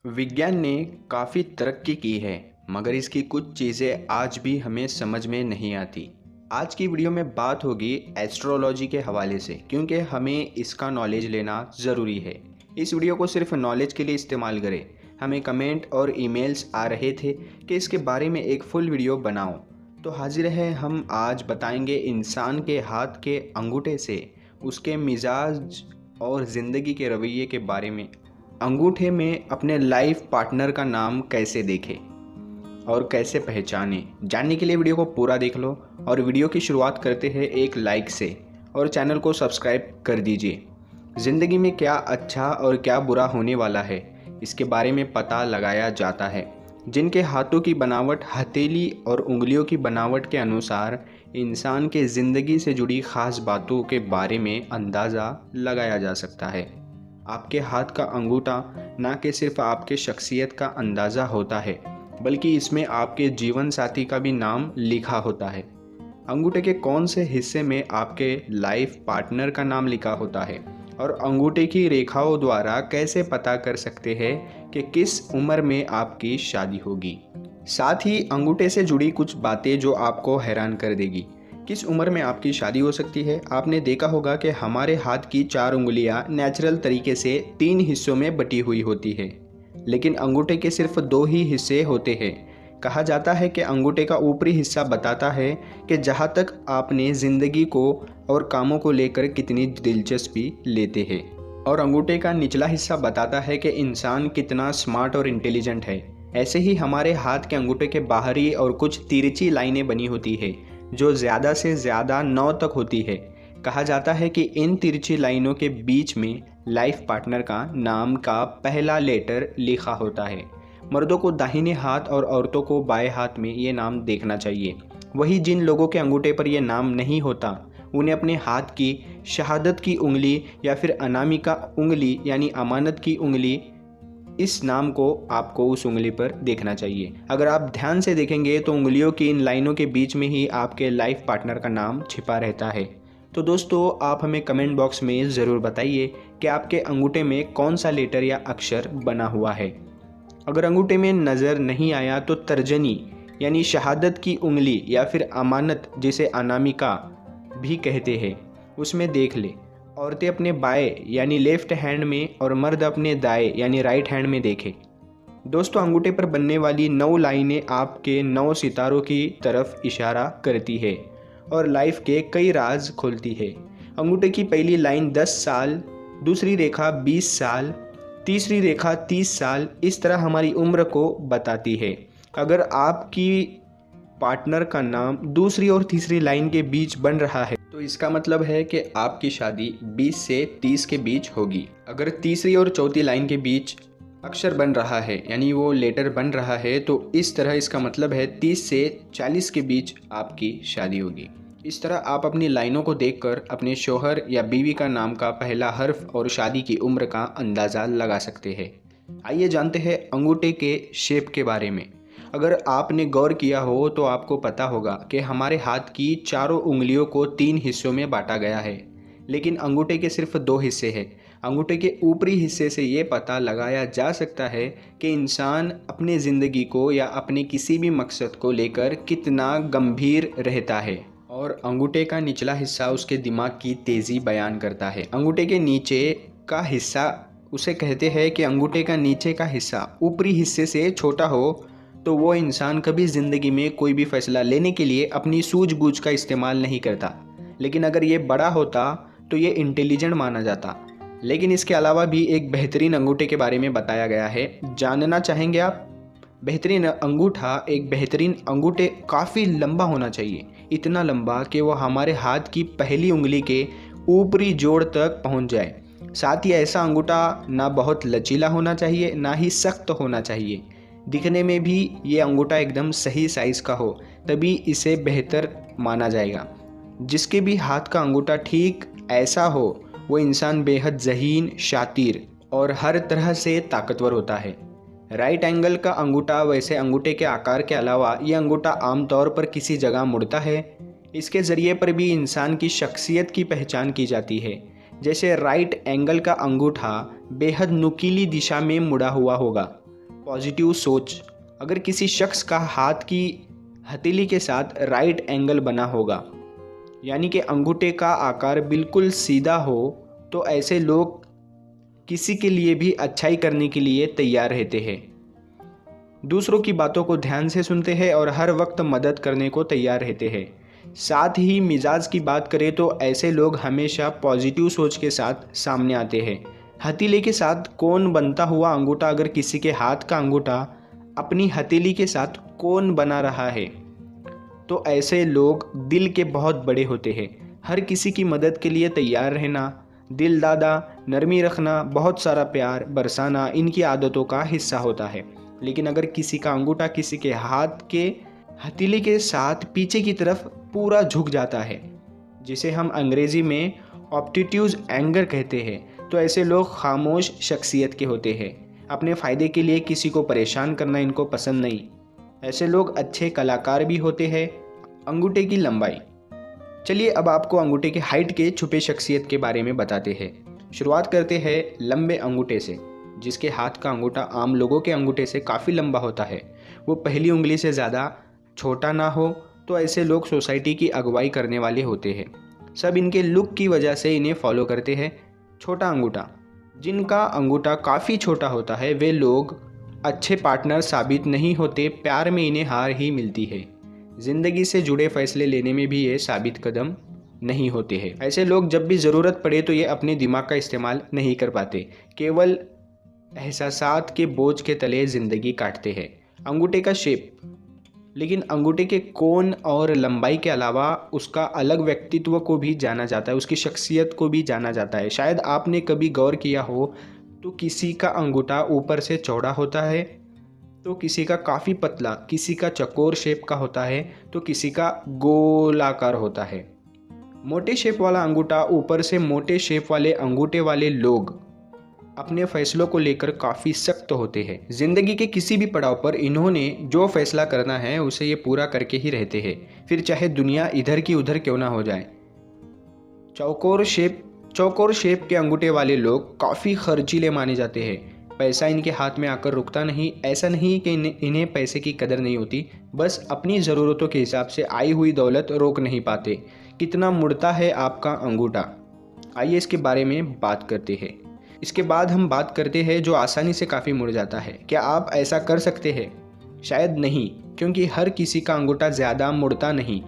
विज्ञान ने काफ़ी तरक्की की है, मगर इसकी कुछ चीज़ें आज भी हमें समझ में नहीं आती। आज की वीडियो में बात होगी एस्ट्रोलॉजी के हवाले से, क्योंकि हमें इसका नॉलेज लेना ज़रूरी है। इस वीडियो को सिर्फ नॉलेज के लिए इस्तेमाल करें। हमें कमेंट और ईमेल्स आ रहे थे कि इसके बारे में एक फुल वीडियो बनाओ, तो हाजिर है हम आज बताएंगे इंसान के हाथ के अंगूठे से उसके मिजाज और ज़िंदगी के रवैये के बारे में। अंगूठे में अपने लाइफ पार्टनर का नाम कैसे देखें और कैसे पहचानें, जानने के लिए वीडियो को पूरा देख लो। और वीडियो की शुरुआत करते हैं एक लाइक से और चैनल को सब्सक्राइब कर दीजिए। ज़िंदगी में क्या अच्छा और क्या बुरा होने वाला है, इसके बारे में पता लगाया जाता है। जिनके हाथों की बनावट हथेली और उंगलियों की बनावट के अनुसार इंसान के ज़िंदगी से जुड़ी ख़ास बातों के बारे में अंदाज़ा लगाया जा सकता है। आपके हाथ का अंगूठा न कि सिर्फ आपके शख्सियत का अंदाज़ा होता है, बल्कि इसमें आपके जीवन साथी का भी नाम लिखा होता है। अंगूठे के कौन से हिस्से में आपके लाइफ पार्टनर का नाम लिखा होता है और अंगूठे की रेखाओं द्वारा कैसे पता कर सकते हैं कि किस उम्र में आपकी शादी होगी। साथ ही अंगूठे से जुड़ी कुछ बातें जो आपको हैरान कर देगी। किस उम्र में आपकी शादी हो सकती है। आपने देखा होगा कि हमारे हाथ की 4 उंगलियां नेचुरल तरीके से 3 हिस्सों में बटी हुई होती है, लेकिन अंगूठे के सिर्फ 2 ही हिस्से होते हैं। कहा जाता है कि अंगूठे का ऊपरी हिस्सा बताता है कि जहां तक आपने ज़िंदगी को और कामों को लेकर कितनी दिलचस्पी लेते हैं, और अंगूठे का निचला हिस्सा बताता है कि इंसान कितना स्मार्ट और इंटेलिजेंट है। ऐसे ही हमारे हाथ के अंगूठे के बाहरी और कुछ तिरछी लाइनें बनी होती है जो ज़्यादा से ज़्यादा 9 तक होती है। कहा जाता है कि इन तिरछी लाइनों के बीच में लाइफ पार्टनर का नाम का पहला लेटर लिखा होता है। मर्दों को दाहिने हाथ और औरतों को बाएं हाथ में ये नाम देखना चाहिए। वही जिन लोगों के अंगूठे पर यह नाम नहीं होता, उन्हें अपने हाथ की शहादत की उंगली या फिर अनामिका उंगली यानी अमानत की उंगली, इस नाम को आपको उस उंगली पर देखना चाहिए। अगर आप ध्यान से देखेंगे तो उंगलियों की इन लाइनों के बीच में ही आपके लाइफ पार्टनर का नाम छिपा रहता है। तो दोस्तों, आप हमें कमेंट बॉक्स में ज़रूर बताइए कि आपके अंगूठे में कौन सा लेटर या अक्षर बना हुआ है। अगर अंगूठे में नज़र नहीं आया तो तर्जनी यानी शहादत की उंगली या फिर अमानत, जिसे अनामिका भी कहते हैं, उसमें देख ले। औरतें अपने बाएं यानी लेफ्ट हैंड में और मर्द अपने दाएं यानी राइट हैंड में देखें। दोस्तों, अंगूठे पर बनने वाली 9 लाइनें आपके 9 सितारों की तरफ इशारा करती है और लाइफ के कई राज खोलती है। अंगूठे की पहली लाइन 10 साल, दूसरी रेखा 20 साल, तीसरी रेखा 30 साल, इस तरह हमारी उम्र को बताती है। अगर आपकी पार्टनर का नाम दूसरी और तीसरी लाइन के बीच बन रहा है तो इसका मतलब है कि आपकी शादी 20 से 30 के बीच होगी। अगर तीसरी और चौथी लाइन के बीच अक्षर बन रहा है यानी वो लेटर बन रहा है, तो इस तरह इसका मतलब है 30 से 40 के बीच आपकी शादी होगी। इस तरह आप अपनी लाइनों को देखकर अपने शौहर या बीवी का नाम का पहला हर्फ और शादी की उम्र का अंदाज़ा लगा सकते हैं। आइए जानते हैं अंगूठे के शेप के बारे में। अगर आपने गौर किया हो तो आपको पता होगा कि हमारे हाथ की चारों उंगलियों को 3 हिस्सों में बांटा गया है, लेकिन अंगूठे के सिर्फ 2 हिस्से हैं। अंगूठे के ऊपरी हिस्से से ये पता लगाया जा सकता है कि इंसान अपनी ज़िंदगी को या अपने किसी भी मकसद को लेकर कितना गंभीर रहता है, और अंगूठे का निचला हिस्सा उसके दिमाग की तेज़ी बयान करता है। अंगूठे के नीचे का हिस्सा, उसे कहते हैं कि अंगूठे का नीचे का हिस्सा ऊपरी हिस्से से छोटा हो तो वो इंसान कभी ज़िंदगी में कोई भी फैसला लेने के लिए अपनी सूझबूझ का इस्तेमाल नहीं करता, लेकिन अगर ये बड़ा होता तो ये इंटेलिजेंट माना जाता। लेकिन इसके अलावा भी एक बेहतरीन अंगूठे के बारे में बताया गया है, जानना चाहेंगे आप? बेहतरीन अंगूठा, एक बेहतरीन अंगूठे काफ़ी लंबा होना चाहिए, इतना लंबा कि वो हमारे हाथ की पहली उंगली के ऊपरी जोड़ तक पहुंच जाए। साथ ही ऐसा अंगूठा ना बहुत लचीला होना चाहिए, ना ही सख्त होना चाहिए। दिखने में भी ये अंगूठा एकदम सही साइज़ का हो, तभी इसे बेहतर माना जाएगा। जिसके भी हाथ का अंगूठा ठीक ऐसा हो, वो इंसान बेहद ज़हीन, शातिर और हर तरह से ताकतवर होता है। राइट एंगल का अंगूठा, वैसे अंगूठे के आकार के अलावा ये अंगूठा आमतौर पर किसी जगह मुड़ता है इसके ज़रिए पर भी इंसान की शख्सियत की पहचान की जाती है। जैसे राइट एंगल का अंगूठा बेहद नुकीली दिशा में मुड़ा हुआ होगा। पॉजिटिव सोच, अगर किसी शख्स का हाथ की हथेली के साथ राइट एंगल बना होगा, यानी कि अंगूठे का आकार बिल्कुल सीधा हो, तो ऐसे लोग किसी के लिए भी अच्छाई करने के लिए तैयार रहते हैं। दूसरों की बातों को ध्यान से सुनते हैं और हर वक्त मदद करने को तैयार रहते हैं। साथ ही मिजाज की बात करें तो ऐसे लोग हमेशा पॉजिटिव सोच के साथ सामने आते हैं। हथेली के साथ कोन बनता हुआ अंगूठा, अगर किसी के हाथ का अंगूठा अपनी हथेली के साथ कोन बना रहा है तो ऐसे लोग दिल के बहुत बड़े होते हैं। हर किसी की मदद के लिए तैयार रहना, दिल दादा, नरमी रखना, बहुत सारा प्यार बरसाना इनकी आदतों का हिस्सा होता है। लेकिन अगर किसी का अंगूठा किसी के हाथ के हथेली के साथ पीछे की तरफ पूरा झुक जाता है, जिसे हम अंग्रेज़ी में ऑब्ट्यूज एंगर कहते हैं, तो ऐसे लोग खामोश शख्सियत के होते हैं। अपने फ़ायदे के लिए किसी को परेशान करना इनको पसंद नहीं। ऐसे लोग अच्छे कलाकार भी होते हैं। अंगूठे की लंबाई, चलिए अब आपको अंगूठे के हाइट के छुपे शख्सियत के बारे में बताते हैं। शुरुआत करते हैं लंबे अंगूठे से। जिसके हाथ का अंगूठा आम लोगों के अंगूठे से काफ़ी लंबा होता है, वो पहली उंगली से ज़्यादा छोटा ना हो, तो ऐसे लोग सोसाइटी की अगुवाई करने वाले होते हैं। सब इनके लुक की वजह से इन्हें फॉलो करते हैं। छोटा अंगूठा, जिनका अंगूठा काफ़ी छोटा होता है वे लोग अच्छे पार्टनर साबित नहीं होते, प्यार में इन्हें हार ही मिलती है। ज़िंदगी से जुड़े फैसले लेने में भी ये साबित कदम नहीं होते हैं। ऐसे लोग जब भी ज़रूरत पड़े तो ये अपने दिमाग का इस्तेमाल नहीं कर पाते, केवल एहसासात के बोझ के तले ज़िंदगी काटते हैं। अंगूठे का शेप, लेकिन अंगूठे के कोण और लंबाई के अलावा उसका अलग व्यक्तित्व को भी जाना जाता है, उसकी शख्सियत को भी जाना जाता है। शायद आपने कभी गौर किया हो तो किसी का अंगूठा ऊपर से चौड़ा होता है तो किसी का काफ़ी पतला, किसी का चौकोर शेप का होता है तो किसी का गोलाकार होता है। मोटे शेप वाला अंगूठा, ऊपर से मोटे शेप वाले अंगूठे वाले लोग अपने फैसलों को लेकर काफ़ी सख्त होते हैं। ज़िंदगी के किसी भी पड़ाव पर इन्होंने जो फैसला करना है उसे ये पूरा करके ही रहते हैं, फिर चाहे दुनिया इधर की उधर क्यों ना हो जाए। चौकोर शेप के अंगूठे वाले लोग काफ़ी खर्चीले माने जाते हैं। पैसा इनके हाथ में आकर रुकता नहीं। ऐसा नहीं कि इन्हें पैसे की कदर नहीं होती, बस अपनी ज़रूरतों के हिसाब से आई हुई दौलत रोक नहीं पाते। कितना मुड़ता है आपका अंगूठा, आइए इसके बारे में बात करते हैं। इसके बाद हम बात करते हैं जो आसानी से काफ़ी मुड़ जाता है। क्या आप ऐसा कर सकते हैं? शायद नहीं, क्योंकि हर किसी का अंगूठा ज़्यादा मुड़ता नहीं।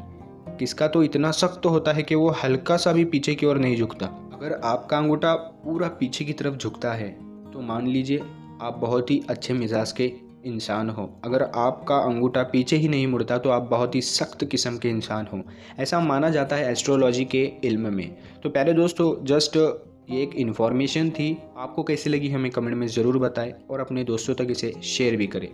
किसका तो इतना सख्त होता है कि वो हल्का सा भी पीछे की ओर नहीं झुकता। अगर आपका अंगूठा पूरा पीछे की तरफ झुकता है तो मान लीजिए आप बहुत ही अच्छे मिजाज के इंसान हो। अगर आपका अंगूठा पीछे ही नहीं मुड़ता तो आप बहुत ही सख्त किस्म के इंसान हो, ऐसा माना जाता है एस्ट्रोलॉजी के इल्म में। तो प्यारे दोस्तों, जस्ट ये एक इन्फॉर्मेशन थी। आपको कैसी लगी हमें कमेंट में ज़रूर बताएं और अपने दोस्तों तक इसे शेयर भी करें।